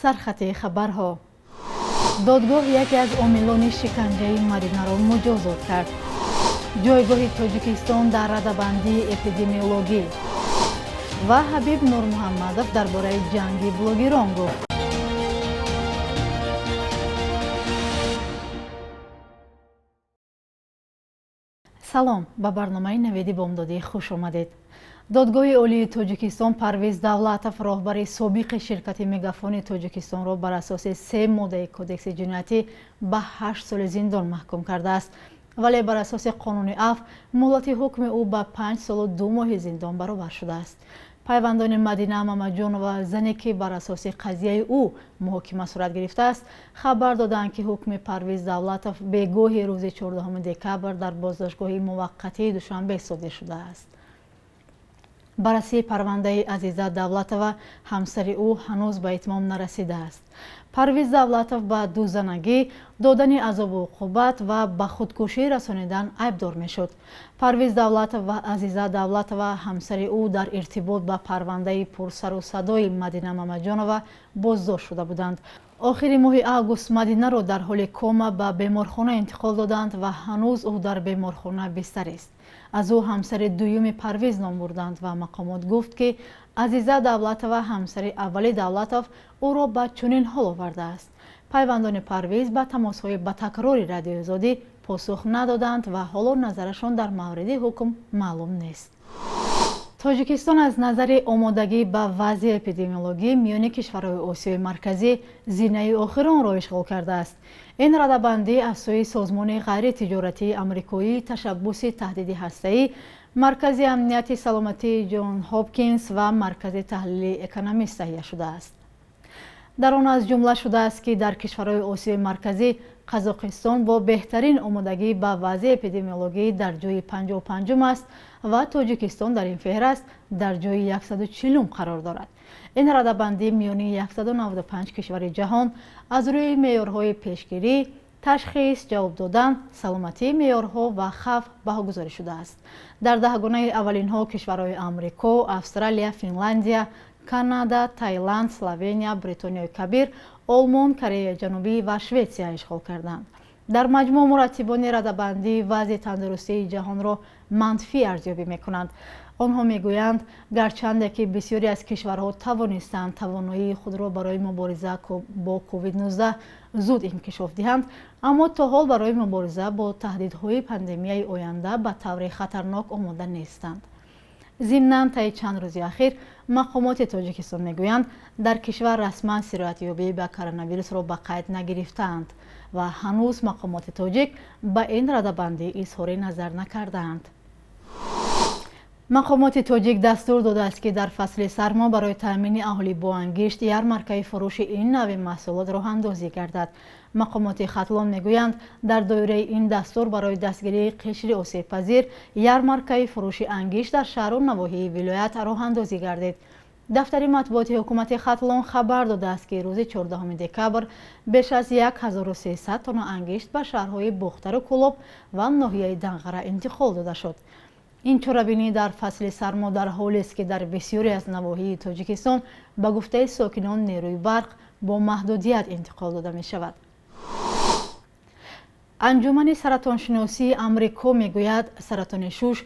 سرخط خبرها. دادگاه یکی از омилони شکنجه مدینا را مجازات کرد. جایگاه تاجیکستان در радабандии اپیدمیولوژی و ҳабиб نورمуҳаммадов در بораи ҷанги блогерон گفت. салом, ба барномаи навиди бомдодӣ хуш омадед. додгоҳи олии тоҷикистон парвиз давлатов роҳбари собиқи ширкати мегафони тоҷикистонро бар асоси 3 моддаи кодекси ҷиноятӣ ба 8 соли зиндон маҳкум кардааст, вале бар асоси қонуни афв муҳлати ҳукми ӯ ба 5 солу 2 моҳи зиндон баробар шудааст. пайвандони Мадина Мамаҷонова, зане ки бар асоси қазияи ӯ муҳокима сурат гирифтааст, хабар доданд ки ҳукми Парвиз Давлатов бегоҳи рӯзи 14 декабр дар боздоштгоҳи муваққатии Душанбе содир шудааст. баррасии парвандаи Азиза Давлатова, ҳамсари ӯ ҳанӯз ба итмом нарасидааст. Парвиз Давлатов ба дузанагӣ, додани азобу уқубат ва ба худкушӣ расонидан айбдор мешуд. Парвиз Давлатов ва Азиза Давлатова, ҳамсари ӯ, дар иртибот ба парвандаи пурсару садои Мадина Мамаҷонова боздошт шуда буданд. охири моҳи август Мадинаро дар ҳоли кома ба беморхона интиқол доданд ва ҳанӯз ӯ дар беморхона бистарист. аз ӯ ҳамсари дуюми Парвиз ном бурданд ва мақомот гуфт ки Азиза Давлатова, ҳамсари аввали Давлатов, ӯро ба чунин ҳол овардааст. пайвандони Парвиз ба тамосҳои батакрори радиоозодӣ посух надоданд ва ҳоло назарашон дар мавриди ҳукм маълум нест. тоҷикистон аз назари омодагӣ ба вазъи эпидемиологӣ миёни кишварҳои Осиёи марказӣ зинаи охиронро ишғол кардааст. ин радабандӣ аз сӯи созмони ғайритиҷоратии амрикоии ташаббуси таҳдиди ҳастаӣ, маркази амнияти саломатии Ҷон Ҳопкинс ва маркази таҳлили экономист таҳия шудааст. дар он аз ҷумла шудааст ки дар кишварҳои Осиёи марказӣ Қазоқистон бо беҳтарин омодагӣ ба вазъи эпидемиологӣ дар ҷойи 55 аст ва Тоҷикистон дар ин феҳраст дар ҷойи 140 қарор дорад. ин радабандӣ миёни 195 кишвари ҷаҳон аз рӯи меъёрҳои пешгирӣ, ташхис, ҷавоб додан, саломатии меъёрҳо ва хавф баҳогузорӣ шудааст. дар даҳгонаи аввалинҳо кишварҳои Амрико, Австралия, Финландия, Канада, Таиланд, Словения, Бритонияи Кабир, Олмон, Кореяи Ҷанубӣ ва Шветсия ишғол карданд. дар маҷмӯъ мураттибони радабандӣ вазъи тандурустии ҷаҳонро манфӣ арзёбӣ мекунанд. онҳо мегӯянд, гарчанде ки бисёре аз кишварҳо тавонистанд тавоноии худро барои мубориза бо COVID-19 зуд инкишоф диҳанд, аммо то ҳол барои мубориза бо таҳдидҳои пандемияи оянда ба таври хатарнок омода нестанд. зимнан таи чанд рӯзи ахир мақомоти Тоҷикистон мегӯянд, дар кишвар расман сироятёбӣ ба коронавирусро ба қайд нагирифтаанд ва ҳанӯз мақомоти тоҷик ба ин радабандӣ изҳори назар накардаанд. мақомоти тоҷик дастур додааст ки дар фасли сармо барои таъмини аҳолӣ бо ангишт ярмаркаи фурӯши ин навъи маҳсулот роҳандозӣ гардад. мақомоти хатлон мегӯянд, дар доираи ин дастур барои дастгирии қишри осебпазир ярмаркаи фурӯши ангишт дар шаҳру навоҳии вилоят роҳандозӣ гардид. дафтари матбуоти ҳукумати хатлон хабар додааст ки рӯзи 14 декабр беш аз 1300 тонна ангишт ба шаҳрҳои Бухтару Кулоб ва ноҳияи Данғара интиқол дода шуд. ин чорабинӣ дар фасли сармо дар ҳолест ки дар бисёре аз навоҳии Тоҷикистон ба гуфтаи сокинон нерӯи барқ бо маҳдудият интиқол дода мешавад. анҷумани саратоншиносии Амрико мегӯяд, саратони шуш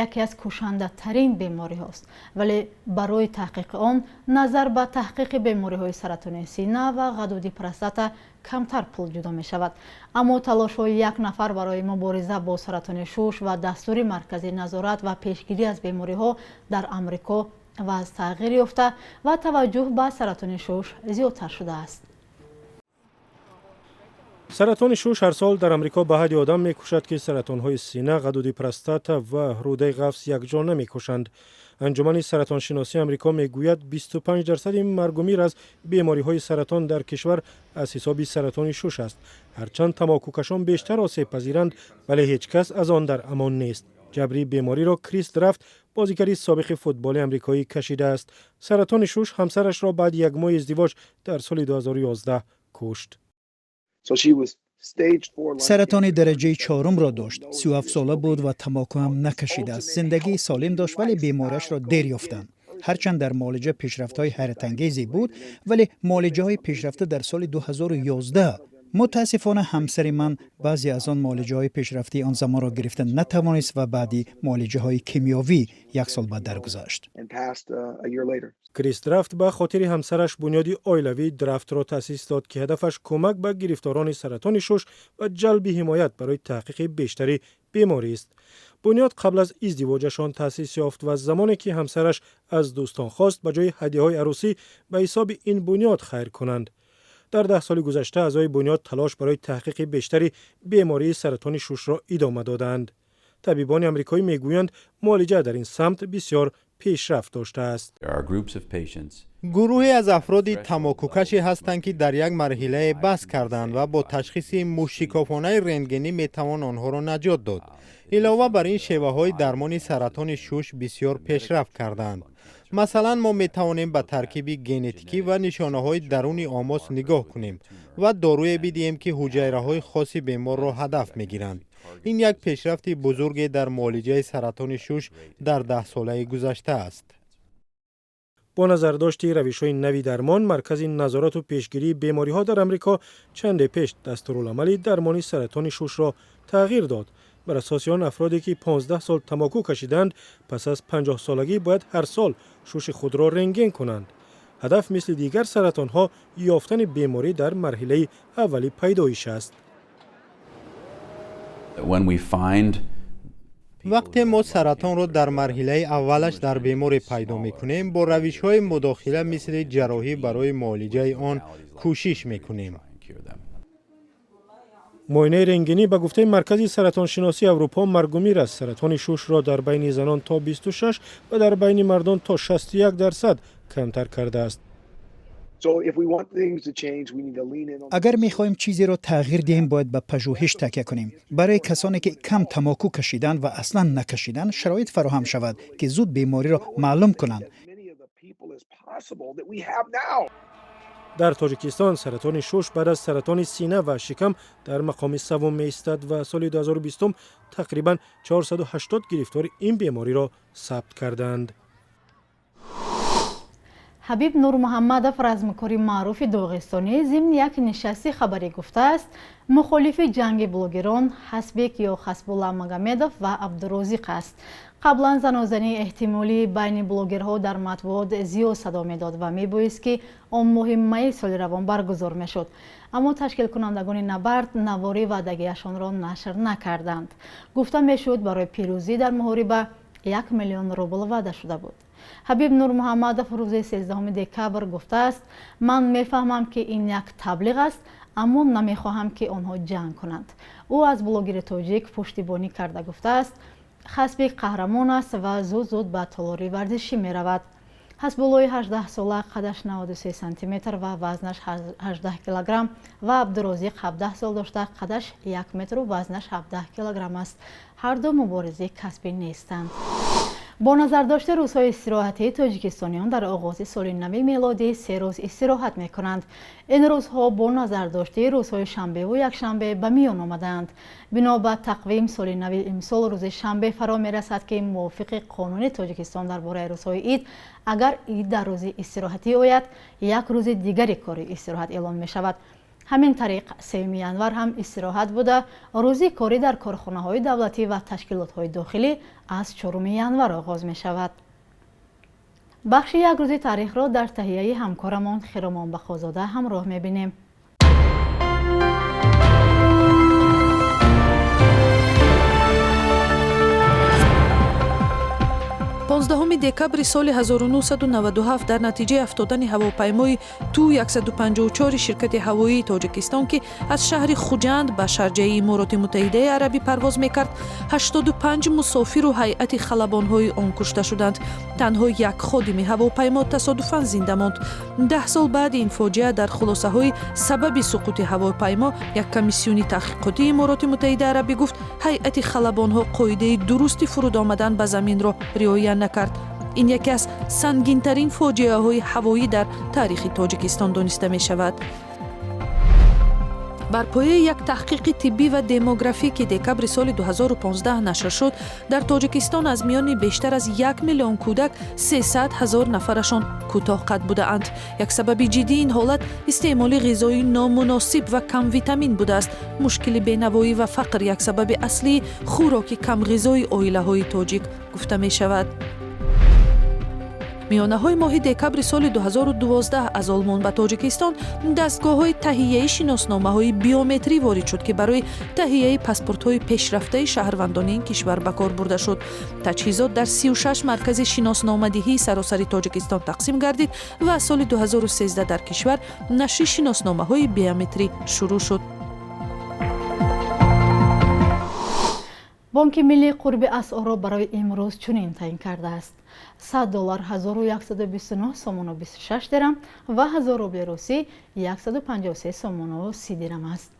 яке аз кушандатарин бемориҳост, вале барои таҳқиқи он назар ба таҳқиқи бемориҳои саратони сина ва ғадуди простата камтар пул ҷудо мешавад. аммо талошҳои як нафар барои мубориза бо саратони шуш ва дастури маркази назорат ва пешгирӣ аз бемориҳо дар Амрико ваз тағйир ёфта ва таваҷҷӯҳ ба саратони шуш зиёдтар шудааст. саратони шуш ҳар сол дар Амрико ба ҳадди одам мекушад ки саратонҳои сина, ғадуди простата ва рӯдаи ғафс якҷона мекушанд. анҷумани саратоншиносии Амрико мегӯяд 25% маргумир аз бемориҳои саратон дар кишвар аз ҳисоби саратони шуш аст. ҳарчанд тамокукашон бештар осебпазиранд, вале ҳеҷ кас аз он дар амон нест. ҷабри бемориро Крис Драфт, бозигари собиқи футболи амрикоӣ кашидааст. саратони шуш ҳамсарашро баъди як моҳи издивоҷ дар соли 2011 кушт. سرطان درجه 4 را داشت. 37 ساله بود و تماکو هم نکشیده است. زندگی سالم داشت ولی بیمارش را دیر یافتند. هرچند در معالجه پیشرفت‌های حیرت‌انگیزی بود، ولی معالجه‌های پیشرفته در سال 2011 متاسفانه همسر من بعضی از آن معالجه‌های پیشرفته آن زمان را گرفتن نتوانست و بعدی معالجه‌های کیمیاوی 1 سال بعد درگذشت. کریس درافت به خاطر همسرش بنیادی آیلوی درافت را تأسیس داد که هدفش کمک به گرفتاران سرطان شش و جلب حمایت برای تحقیق بیشتری بیماری است. بنیاد قبل از ازدواجشان تأسیس یافت و زمانی که همسرش از دوستان خواست به جای هدیه‌های عروسی به حساب این بنیاد خیر کنند. در 10 سال گذشته اعضای بنیاد تلاش برای تحقیق بیشتری بیماری سرطان شش را ادامه دادند. طبیبان آمریکایی میگویند معالجه در این سمت بسیار پیشرفت داشته است. گروهی از افرادی تماکوکشی هستند که در یک مرحله بس کردند و با تشخیص موشکافانه رنتگنی میتوان آنها را نجات داد. علاوه بر این شیوه های درمان سرطان شش بسیار پیشرفت کردند. مثلا ما می توانیم به ترکیب ژنتیکی و نشانه های درون آماس نگاه کنیم و داروی بدهیم که حجره های خاص بیمار را هدف می گیرند. این یک پیشرفت بزرگی در معالجه سرطان شش در 10 ساله گذشته است. با نظرداشت روش‌های نوی درمان، مرکز نظارت و پیشگیری بیماری‌ها در آمریکا چند پیش دستورالعمل درمانی سرطان شش را تغییر داد. بر اساس آن افرادی که 15 سال تماکو کشیدند پس از 50 سالگی باید هر سال شش خود را رنگین کنند. هدف مثل دیگر سرطان‌ها یافتن بیماری در مرحله اولی پیدایش است. وقتی ما سرطان را در مرحله اولش در بیماری پیدا می‌کنیم، با روش‌های مداخله مثل جراحی برای معالجه آن کوشش می‌کنیم. معاینه رنگینی به گفته مرکز سرطان شناسی اروپا مرگومیر است. سرطان شش را در بین زنان تا 26 و در بین مردان تا 61% کمتر کرده است. اگر می‌خواهیم چیزی را تغییر دهیم باید به پژوهش تکیه کنیم. برای کسانی که کم تماکو کشیدند و اصلا نکشیدند شرایط فراهم شود که زود بیماری را معلوم کنند. در تاجیکستان سرطان شش بعد از سرطان سینه و شکم در مقام سوم می‌ایستد و سال 2020 تقریباً 480 گرفتار این بیماری را ثبت کردند. ҳабиб нурмуҳаммадов размкори маъруфи доғистонӣ зимни як нишасти хабарӣ гуфта аст мухолифи ҷанги блогерон ҳасбек ё хасбулла магомедов ва абдурозиқ аст. қаблан занозании эҳтимолӣ байни блогерҳо дар матбуот зиёд садо медод ва мебоист ки он моҳи майи соли равон баргузор мешуд, аммо ташкилкунандагони набард навори ваъдагиашонро нашр накарданд. гуфта мешуд барои пирӯзӣ дар муҳориба 1 миллион рубл ваъда шуда буд. ҳабиб нурмуҳаммадов рӯзи 13 декабр гуфтааст: ман мефаҳмам ки ин як таблиғ аст, аммо намехоҳам ки онҳо ҷанг кунанд. ӯ аз блогери тоҷик пуштибонӣ карда гуфтааст: хасбек қаҳрамон аст ва зуд ба толори варзишӣ меравад. ҳасбуллои 18 сола қадаш 93 сантиметр ва вазнаш 18 килограмм ва Абдурозиқ 17 сол дошта қадаш 1 метру вазнаш 17 килограмм аст. ҳарду муборизӣ касбӣ нестанд. бо назардошти рӯзҳои истироҳатии тоҷикистониён дар оғози соли нави мелодӣ 3 рӯз истироҳат мекунанд. ин рӯзҳо бо назардошти рӯзҳои шанбеву якшанбе ба миён омаданд. бино ба тақвим соли нави имсол рӯзи шанбе фаро мерасад ки мувофиқи қонуни тоҷикистон дар бораи рӯзҳои ид агар ид дар рӯзи истироҳатӣ ояд як рӯзи дигари кори истироҳат эълон мешавад. ҳамин тариқ 3 январ ҳам истироҳат буда рӯзи корӣ дар корхонаҳои давлатӣ ва ташкилотҳои дохилӣ аз 4 январ оғоз мешавад. бахши як рӯзи таърихро дар таҳияи ҳамкорамон Хиромон Бахозода ҳамроҳ мебинем. 15 декабри соли 1997 дар натиҷаи афтодани ҳавопаймои Ту-154 ширкати ҳавоии Тоҷикистон ки аз шаҳри Хуҷанд ба шарҷаи Имороти Муттаҳидаи Арабӣ парвоз мекард, 85 мусофиру ҳайати халабонҳои он кушта шуданд. танҳо як ходими ҳавопаймо тасодуфан зинда монд. 10 сол баъди ин фоҷиа дар хулосаҳои сабаби суқути ҳавопаймо як комиссиони таҳқиқотии Имороти Муттаҳидаи Арабӣ гуфт ҳайати халабонҳо қоидаи дурусти фуруд омадан ба заминро риоя накард. ин яке аз сангинтарин фоҷиаҳои ҳавоӣ дар таърихи Тоҷикистон дониста мешавад. бар пояи як таҳқиқи тиббӣ ва демографӣ ки декабри соли 2015 нашр шуд, дар Тоҷикистон аз миёни бештар аз 1 миллион кӯдак 300 ҳазор нафарашон кӯтоҳ қад будаанд. Як сабаби ҷиддии ин ҳолат истеъмоли ғизои номуносиб ва камвитамин будааст. мушкили бенавоӣ ва фақр як сабаби аслии хӯроки камғизои оилаҳои тоҷик гуфта мешавад. миёнаҳои моҳи декабри соли 2012 аз Олмон ба Тоҷикистон дастгоҳҳои таҳияи шиносномаҳои биометрӣ ворид шуд ки барои таҳияи паспортҳои пешрафтаи шаҳрвандони ин кишвар ба кор бурда шуд. таҷҳизот дар 36 маркази шиносномадиҳии саросари Тоҷикистон тақсим гардид ва аз соли 2013 дар кишвар нашри шиносномаҳои биометрӣ шурӯъ шуд. бонки миллии қурби асъорро барои имрӯз чунин таъин кардааст: $100 1129 сомону 26 дирам ва 1000 рубли русӣ 153 сомону 30 дирам аст.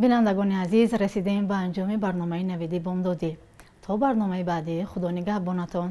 бинандагони азиз, расидаем ба анҷоми барномаи Навиди бомдодӣ. То барномаи баъдӣ, худо нигаҳбонатон.